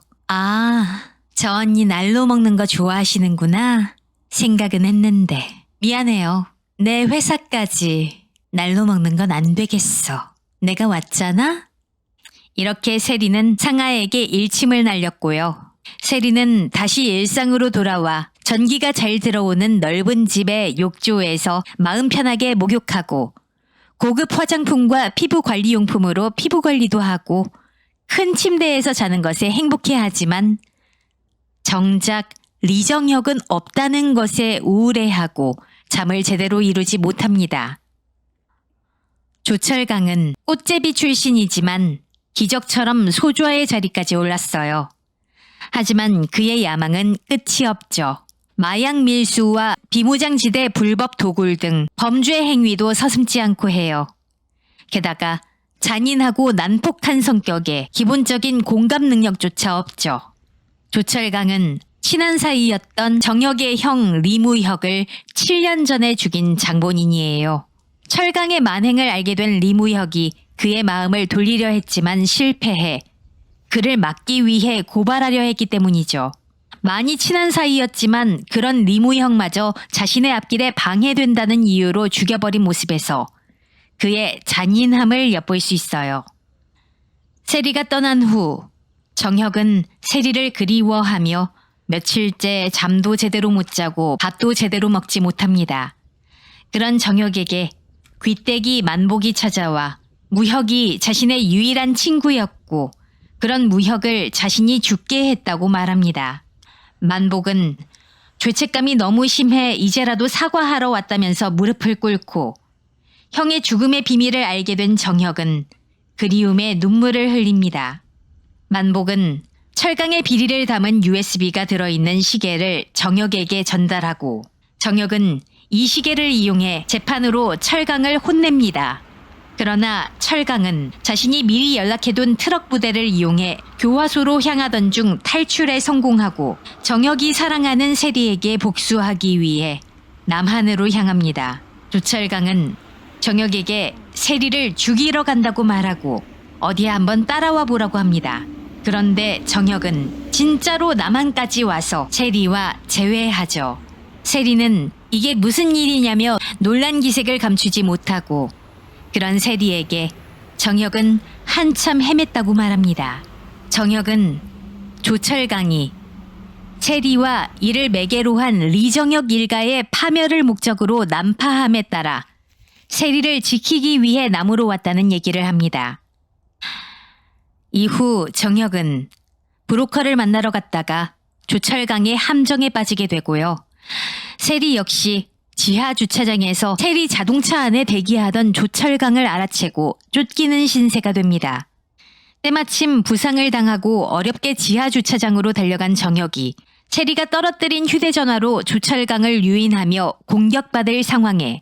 저 언니 날로 먹는 거 좋아하시는구나 생각은 했는데 미안해요. 내 회사까지 날로 먹는 건 안 되겠어. 내가 왔잖아? 이렇게 세리는 상아에게 일침을 날렸고요. 세리는 다시 일상으로 돌아와 전기가 잘 들어오는 넓은 집의 욕조에서 마음 편하게 목욕하고 고급 화장품과 피부 관리용품으로 피부 관리도 하고 큰 침대에서 자는 것에 행복해하지만 정작 리정혁은 없다는 것에 우울해하고 잠을 제대로 이루지 못합니다. 조철강은 꽃제비 출신이지만 기적처럼 소좌의 자리까지 올랐어요. 하지만 그의 야망은 끝이 없죠. 마약 밀수와 비무장지대 불법 도굴 등 범죄 행위도 서슴지 않고 해요. 게다가 잔인하고 난폭한 성격에 기본적인 공감 능력조차 없죠. 조철강은 친한 사이였던 정혁의 형 리무혁을 7년 전에 죽인 장본인이에요. 철강의 만행을 알게 된 리무혁이 그의 마음을 돌리려 했지만 실패해 그를 막기 위해 고발하려 했기 때문이죠. 많이 친한 사이였지만 그런 리무혁마저 자신의 앞길에 방해된다는 이유로 죽여버린 모습에서 그의 잔인함을 엿볼 수 있어요. 세리가 떠난 후 정혁은 세리를 그리워하며 며칠째 잠도 제대로 못 자고 밥도 제대로 먹지 못합니다. 그런 정혁에게 귀때기 만복이 찾아와 무혁이 자신의 유일한 친구였고 그런 무혁을 자신이 죽게 했다고 말합니다. 만복은 죄책감이 너무 심해 이제라도 사과하러 왔다면서 무릎을 꿇고 형의 죽음의 비밀을 알게 된 정혁은 그리움에 눈물을 흘립니다. 만복은 철강의 비리를 담은 USB가 들어있는 시계를 정혁에게 전달하고 정혁은 이 시계를 이용해 재판으로 철강을 혼냅니다. 그러나 철강은 자신이 미리 연락해둔 트럭 부대를 이용해 교화소로 향하던 중 탈출에 성공하고 정혁이 사랑하는 세리에게 복수하기 위해 남한으로 향합니다. 조철강은 정혁에게 세리를 죽이러 간다고 말하고 어디에 한번 따라와 보라고 합니다. 그런데 정혁은 진짜로 남한까지 와서 세리와 재회하죠. 세리는 이게 무슨 일이냐며 놀란 기색을 감추지 못하고 그런 세리에게 정혁은 한참 헤맸다고 말합니다. 정혁은 조철강이 세리와 이를 매개로 한 리정혁 일가의 파멸을 목적으로 난파함에 따라 세리를 지키기 위해 남으로 왔다는 얘기를 합니다. 이후 정혁은 브로커를 만나러 갔다가 조철강의 함정에 빠지게 되고요. 세리 역시 지하 주차장에서 세리 자동차 안에 대기하던 조철강을 알아채고 쫓기는 신세가 됩니다. 때마침 부상을 당하고 어렵게 지하 주차장으로 달려간 정혁이 세리가 떨어뜨린 휴대전화로 조철강을 유인하며 공격받을 상황에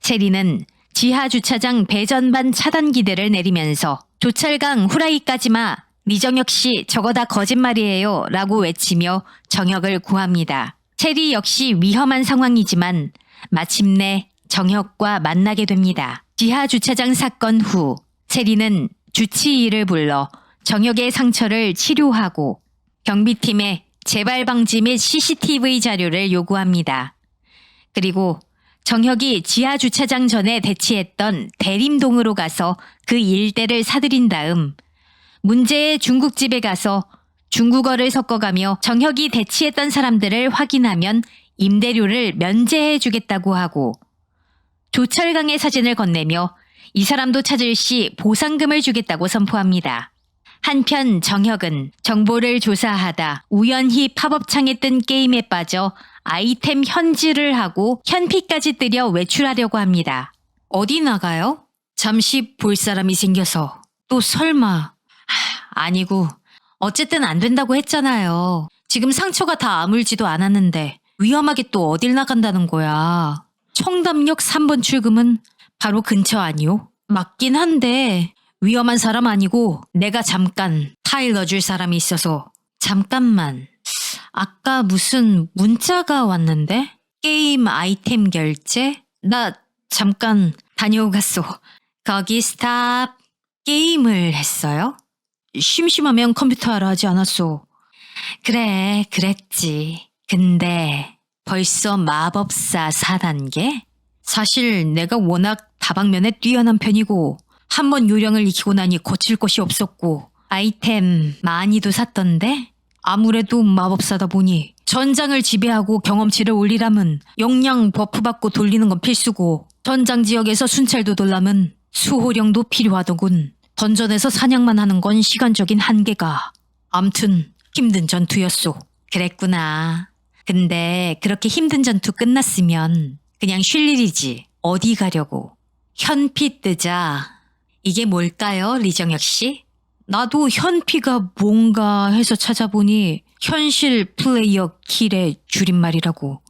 세리는 지하 주차장 배전반 차단기대를 내리면서 조철강 후라이까지 마, 리정혁 씨 저거 다 거짓말이에요 라고 외치며 정혁을 구합니다. 세리 역시 위험한 상황이지만 마침내 정혁과 만나게 됩니다. 지하 주차장 사건 후 세리는 주치의를 불러 정혁의 상처를 치료하고 경비팀에 재발 방지 및 CCTV 자료를 요구합니다. 그리고 정혁이 지하 주차장 전에 대치했던 대림동으로 가서 그 일대를 사들인 다음 문제의 중국집에 가서 중국어를 섞어가며 정혁이 대치했던 사람들을 확인하면 임대료를 면제해 주겠다고 하고 조철강의 사진을 건네며 이 사람도 찾을 시 보상금을 주겠다고 선포합니다. 한편 정혁은 정보를 조사하다 우연히 팝업창에 뜬 게임에 빠져 아이템 현질을 하고 현피까지 들여 외출하려고 합니다. 어디 나가요? 잠시 볼 사람이 생겨서. 또 설마. 아니고 어쨌든 안 된다고 했잖아요. 지금 상처가 다 아물지도 않았는데 위험하게 또 어딜 나간다는 거야. 청담역 3번 출금은 바로 근처 아니오? 맞긴 한데 위험한 사람 아니고 내가 잠깐 타일 넣어줄 사람이 있어서. 잠깐만. 아까 무슨 문자가 왔는데? 게임 아이템 결제? 나 잠깐 다녀오갔소. 거기 스탑. 게임을 했어요? 심심하면 컴퓨터 하러 하지 않았소. 그래, 그랬지. 근데 벌써 마법사 4단계? 사실 내가 워낙 다방면에 뛰어난 편이고 한번 요령을 익히고 나니 거칠 것이 없었고 아이템 많이도 샀던데 아무래도 마법사다 보니 전장을 지배하고 경험치를 올리려면 역량 버프 받고 돌리는 건 필수고 전장 지역에서 순찰도 돌려면 수호령도 필요하더군. 던전에서 사냥만 하는 건 시간적인 한계가. 암튼 힘든 전투였소. 그랬구나. 근데 그렇게 힘든 전투 끝났으면 그냥 쉴 일이지. 어디 가려고. 현피 뜨자. 이게 뭘까요, 리정혁 씨? 나도 현피가 뭔가 해서 찾아보니 현실 플레이어 킬의 줄임말이라고.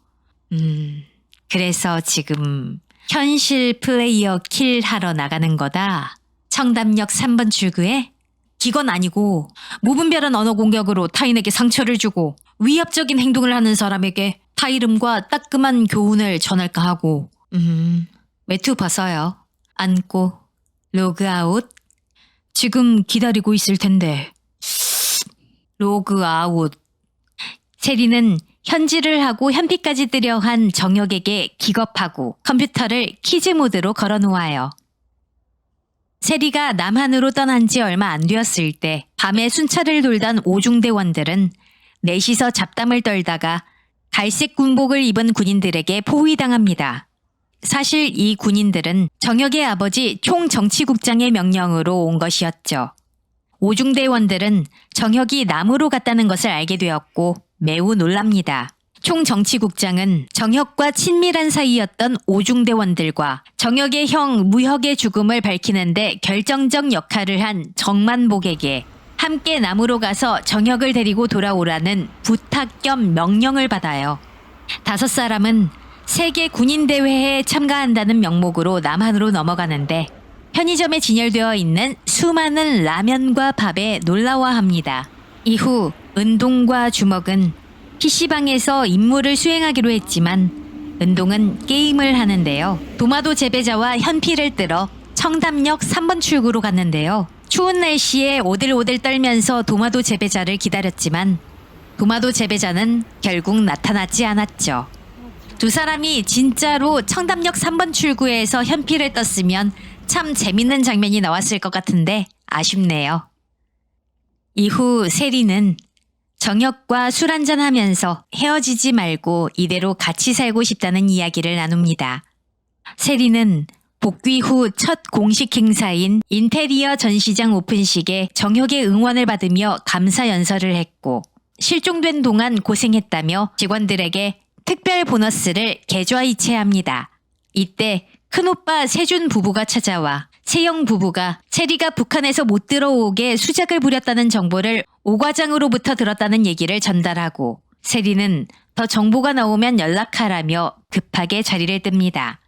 그래서 지금 현실 플레이어 킬 하러 나가는 거다. 청담역 3번 출구에? 기건 아니고 무분별한 언어 공격으로 타인에게 상처를 주고 위협적인 행동을 하는 사람에게 타이름과 따끔한 교훈을 전할까 하고. 외투 벗어요. 앉고 로그아웃. 지금 기다리고 있을 텐데. 로그아웃. 세리는 현질을 하고 현피까지 뜨려 한 정혁에게 기겁하고 컴퓨터를 키즈 모드로 걸어놓아요. 세리가 남한으로 떠난 지 얼마 안 되었을 때 밤에 순찰을 돌던 오중대원들은 넷이서 잡담을 떨다가 갈색 군복을 입은 군인들에게 포위당합니다. 사실 이 군인들은 정혁의 아버지 총정치국장의 명령으로 온 것이었죠. 오중대원들은 정혁이 남으로 갔다는 것을 알게 되었고 매우 놀랍니다. 총정치국장은 정혁과 친밀한 사이였던 오중대원들과 정혁의 형 무혁의 죽음을 밝히는데 결정적 역할을 한 정만복에게 함께 남으로 가서 정혁을 데리고 돌아오라는 부탁 겸 명령을 받아요. 5사람은 세계 군인대회에 참가한다는 명목으로 남한으로 넘어가는데 편의점에 진열되어 있는 수많은 라면과 밥에 놀라워합니다. 이후 은동과 주먹은 PC방에서 임무를 수행하기로 했지만 은동은 게임을 하는데요. 도마도 재배자와 현피를 뜨러 청담역 3번 출구로 갔는데요. 추운 날씨에 오들오들 떨면서 도마도 재배자를 기다렸지만 도마도 재배자는 결국 나타나지 않았죠. 2사람이 진짜로 청담역 3번 출구에서 현피를 떴으면 참 재밌는 장면이 나왔을 것 같은데 아쉽네요. 이후 세리는 정혁과 술 한잔하면서 헤어지지 말고 이대로 같이 살고 싶다는 이야기를 나눕니다. 세리는 복귀 후 첫 공식 행사인 인테리어 전시장 오픈식에 정혁의 응원을 받으며 감사 연설을 했고 실종된 동안 고생했다며 직원들에게 특별 보너스를 계좌이체합니다. 이때 큰오빠 세준 부부가 찾아와 세영 부부가 세리가 북한에서 못 들어오게 수작을 부렸다는 정보를 오 과장으로부터 들었다는 얘기를 전달하고 세리는 더 정보가 나오면 연락하라며 급하게 자리를 뜹니다.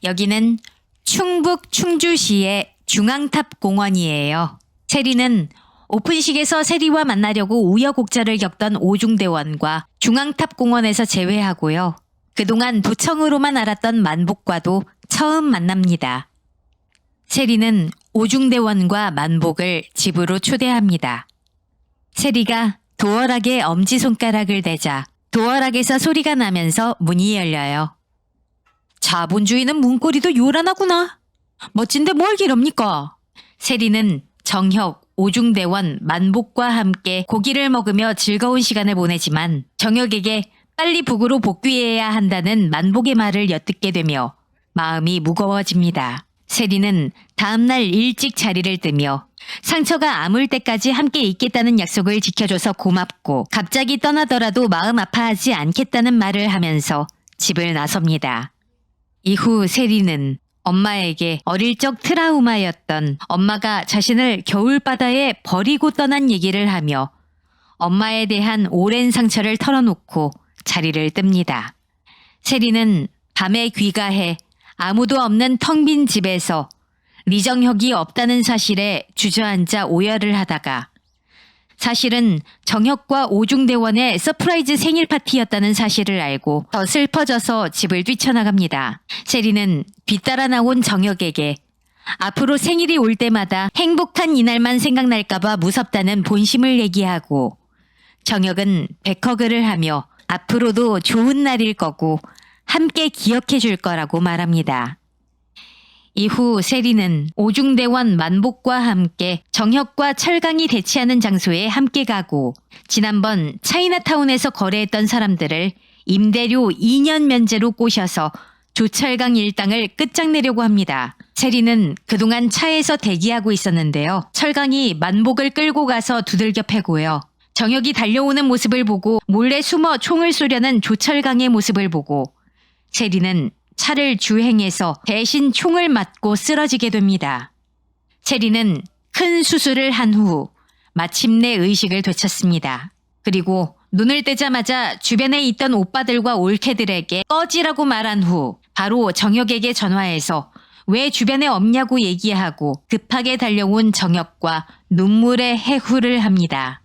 여기는 충북 충주시의 중앙탑 공원이에요. 세리는 오픈식에서 세리와 만나려고 우여곡절을 겪던 오중대원과 중앙탑 공원에서 재회하고요. 그동안 도청으로만 알았던 만복과도 처음 만납니다. 세리는 오중대원과 만복을 집으로 초대합니다. 세리가 도어락에 엄지손가락을 대자 도어락에서 소리가 나면서 문이 열려요. 자본주의는 문고리도 요란하구나. 멋진데 뭘 기럽니까? 세리는 정혁, 오중대원, 만복과 함께 고기를 먹으며 즐거운 시간을 보내지만 정혁에게 빨리 북으로 복귀해야 한다는 만복의 말을 엿듣게 되며 마음이 무거워집니다. 세리는 다음날 일찍 자리를 뜨며 상처가 아물 때까지 함께 있겠다는 약속을 지켜줘서 고맙고 갑자기 떠나더라도 마음 아파하지 않겠다는 말을 하면서 집을 나섭니다. 이후 세리는 엄마에게 어릴 적 트라우마였던 엄마가 자신을 겨울바다에 버리고 떠난 얘기를 하며 엄마에 대한 오랜 상처를 털어놓고 자리를 뜹니다. 세리는 밤에 귀가해 아무도 없는 텅 빈 집에서 리정혁이 없다는 사실에 주저앉아 오열을 하다가 사실은 정혁과 오중대원의 서프라이즈 생일 파티였다는 사실을 알고 더 슬퍼져서 집을 뛰쳐나갑니다. 세리는 뒤따라 나온 정혁에게 앞으로 생일이 올 때마다 행복한 이날만 생각날까봐 무섭다는 본심을 얘기하고 정혁은 백허그를 하며 앞으로도 좋은 날일 거고 함께 기억해 줄 거라고 말합니다. 이후 세리는 오중대원 만복과 함께 정혁과 철강이 대치하는 장소에 함께 가고 지난번 차이나타운에서 거래했던 사람들을 임대료 2년 면제로 꼬셔서 조철강 일당을 끝장내려고 합니다. 세리는 그동안 차에서 대기하고 있었는데요. 철강이 만복을 끌고 가서 두들겨 패고요. 정혁이 달려오는 모습을 보고 몰래 숨어 총을 쏘려는 조철강의 모습을 보고 세리는 차를 주행해서 대신 총을 맞고 쓰러지게 됩니다. 세리는 큰 수술을 한 후 마침내 의식을 되찾습니다. 그리고 눈을 떼자마자 주변에 있던 오빠들과 올케들에게 꺼지라고 말한 후 바로 정혁에게 전화해서 왜 주변에 없냐고 얘기하고 급하게 달려온 정혁과 눈물의 해후를 합니다.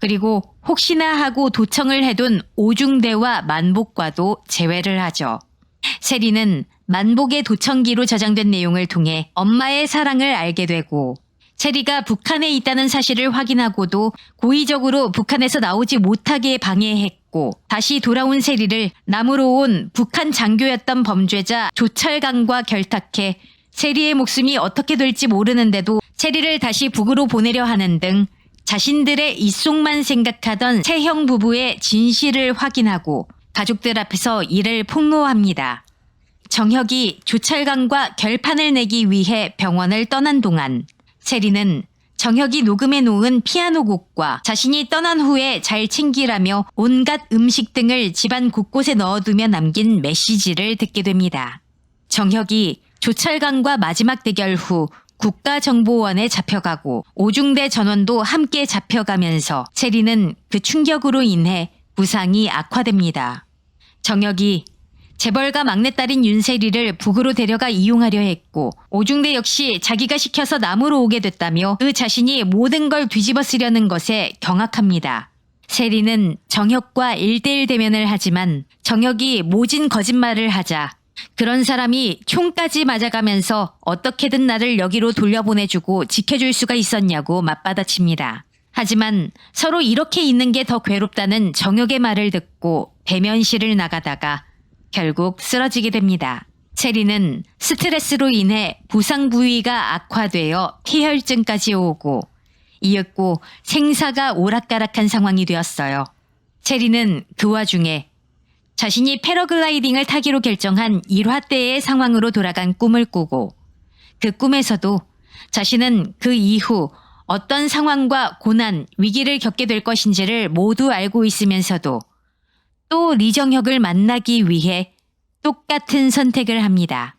그리고 혹시나 하고 도청을 해둔 오중대와 만복과도 제외를 하죠. 세리는 만복의 도청기로 저장된 내용을 통해 엄마의 사랑을 알게 되고 세리가 북한에 있다는 사실을 확인하고도 고의적으로 북한에서 나오지 못하게 방해했고 다시 돌아온 세리를 남으로 온 북한 장교였던 범죄자 조철강과 결탁해 세리의 목숨이 어떻게 될지 모르는데도 세리를 다시 북으로 보내려 하는 등 자신들의 입속만 생각하던 세형 부부의 진실을 확인하고 가족들 앞에서 이를 폭로합니다. 정혁이 조철강과 결판을 내기 위해 병원을 떠난 동안 세리는 정혁이 녹음해 놓은 피아노 곡과 자신이 떠난 후에 잘 챙기라며 온갖 음식 등을 집안 곳곳에 넣어두며 남긴 메시지를 듣게 됩니다. 정혁이 조철강과 마지막 대결 후 국가정보원에 잡혀가고 오중대 전원도 함께 잡혀가면서 세리는 그 충격으로 인해 부상이 악화됩니다. 정혁이 재벌가 막내딸인 윤세리를 북으로 데려가 이용하려 했고 오중대 역시 자기가 시켜서 남으로 오게 됐다며 그 자신이 모든 걸 뒤집어 쓰려는 것에 경악합니다. 세리는 정혁과 1대1 대면을 하지만 정혁이 모진 거짓말을 하자 그런 사람이 총까지 맞아가면서 어떻게든 나를 여기로 돌려보내주고 지켜줄 수가 있었냐고 맞받아칩니다. 하지만 서로 이렇게 있는 게 더 괴롭다는 정혁의 말을 듣고 대면실을 나가다가 결국 쓰러지게 됩니다. 세리는 스트레스로 인해 부상 부위가 악화되어 폐혈증까지 오고 이윽고 생사가 오락가락한 상황이 되었어요. 세리는 그 와중에 자신이 패러글라이딩을 타기로 결정한 1화 때의 상황으로 돌아간 꿈을 꾸고 그 꿈에서도 자신은 그 이후 어떤 상황과 고난, 위기를 겪게 될 것인지를 모두 알고 있으면서도 또 리정혁을 만나기 위해 똑같은 선택을 합니다.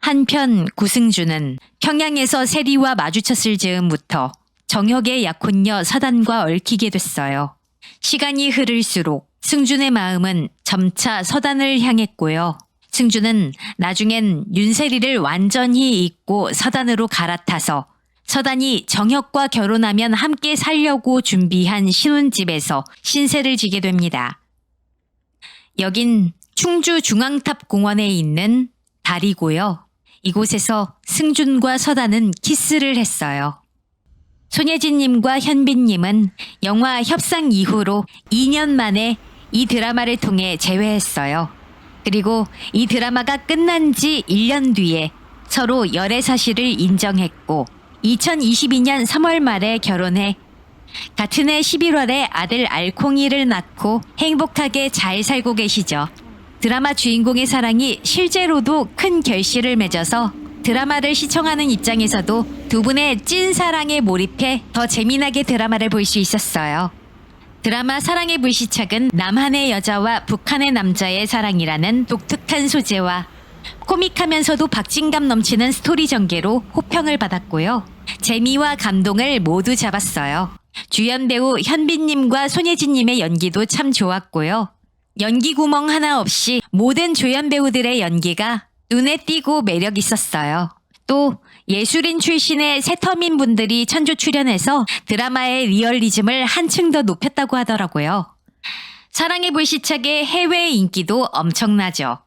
한편 구승주는 평양에서 세리와 마주쳤을 즈음부터 정혁의 약혼녀 서단과 얽히게 됐어요. 시간이 흐를수록 승준의 마음은 점차 서단을 향했고요. 승준은 나중엔 윤세리를 완전히 잊고 서단으로 갈아타서 서단이 정혁과 결혼하면 함께 살려고 준비한 신혼집에서 신세를 지게 됩니다. 여긴 충주 중앙탑 공원에 있는 다리고요. 이곳에서 승준과 서단은 키스를 했어요. 손예진님과 현빈님은 영화 협상 이후로 2년 만에 이 드라마를 통해 재회했어요. 그리고 이 드라마가 끝난 지 1년 뒤에 서로 열애 사실을 인정했고 2022년 3월 말에 결혼해 같은 해 11월에 아들 알콩이를 낳고 행복하게 잘 살고 계시죠. 드라마 주인공의 사랑이 실제로도 큰 결실을 맺어서 드라마를 시청하는 입장에서도 두 분의 찐 사랑에 몰입해 더 재미나게 드라마를 볼 수 있었어요. 드라마 사랑의 불시착은 남한의 여자와 북한의 남자의 사랑이라는 독특한 소재와 코믹하면서도 박진감 넘치는 스토리 전개로 호평을 받았고요. 재미와 감동을 모두 잡았어요. 주연 배우 현빈님과 손예진님의 연기도 참 좋았고요. 연기 구멍 하나 없이 모든 조연 배우들의 연기가 눈에 띄고 매력 있었어요. 또 예술인 출신의 새터민 분들이 천조 출연해서 드라마의 리얼리즘을 한층 더 높였다고 하더라고요. 사랑의 불시착의 해외 인기도 엄청나죠.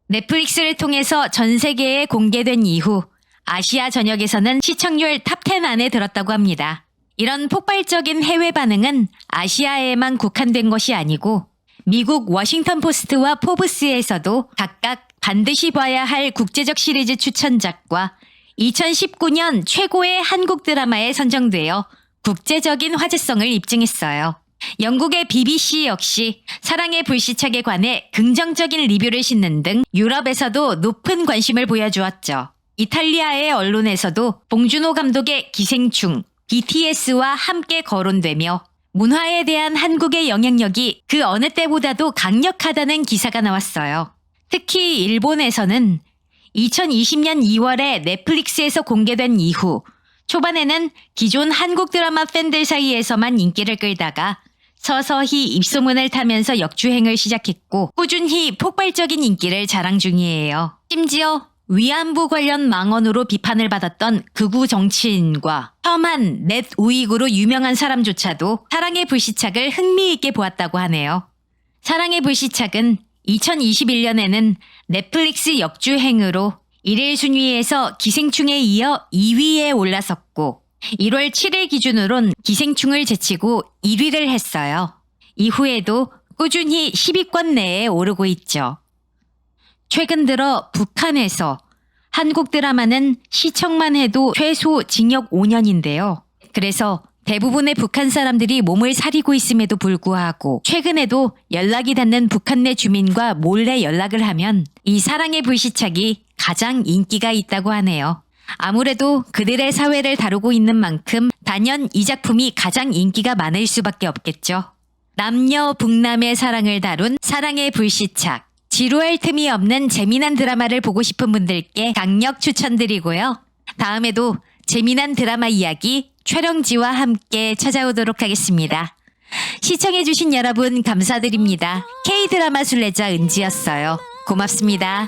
넷플릭스를 통해서 전 세계에 공개된 이후 아시아 전역에서는 시청률 탑10 안에 들었다고 합니다. 이런 폭발적인 해외 반응은 아시아에만 국한된 것이 아니고 미국 워싱턴 포스트와 포브스에서도 각각 반드시 봐야 할 국제적 시리즈 추천작과 2019년 최고의 한국 드라마에 선정되어 국제적인 화제성을 입증했어요. 영국의 BBC 역시 사랑의 불시착에 관해 긍정적인 리뷰를 싣는 등 유럽에서도 높은 관심을 보여주었죠. 이탈리아의 언론에서도 봉준호 감독의 기생충, BTS와 함께 거론되며 문화에 대한 한국의 영향력이 그 어느 때보다도 강력하다는 기사가 나왔어요. 특히 일본에서는 2020년 2월에 넷플릭스에서 공개된 이후 초반에는 기존 한국 드라마 팬들 사이에서만 인기를 끌다가 서서히 입소문을 타면서 역주행을 시작했고 꾸준히 폭발적인 인기를 자랑 중이에요. 심지어 위안부 관련 망언으로 비판을 받았던 극우 정치인과 험한 넷 우익으로 유명한 사람조차도 사랑의 불시착을 흥미있게 보았다고 하네요. 사랑의 불시착은 2021년에는 넷플릭스 역주행으로 1일 순위에서 기생충에 이어 2위에 올라섰고 1월 7일 기준으론 기생충을 제치고 1위를 했어요. 이후에도 꾸준히 10위권 내에 오르고 있죠. 최근 들어 북한에서 한국 드라마는 시청만 해도 최소 징역 5년인데요. 그래서 대부분의 북한 사람들이 몸을 사리고 있음에도 불구하고 최근에도 연락이 닿는 북한 내 주민과 몰래 연락을 하면 이 사랑의 불시착이 가장 인기가 있다고 하네요. 아무래도 그들의 사회를 다루고 있는 만큼 단연 이 작품이 가장 인기가 많을 수밖에 없겠죠. 남녀 북남의 사랑을 다룬 사랑의 불시착. 지루할 틈이 없는 재미난 드라마를 보고 싶은 분들께 강력 추천드리고요. 다음에도 재미난 드라마 이야기 촬영지와 함께 찾아오도록 하겠습니다. 시청해주신 여러분 감사드립니다. K드라마 순례자 은지였어요. 고맙습니다.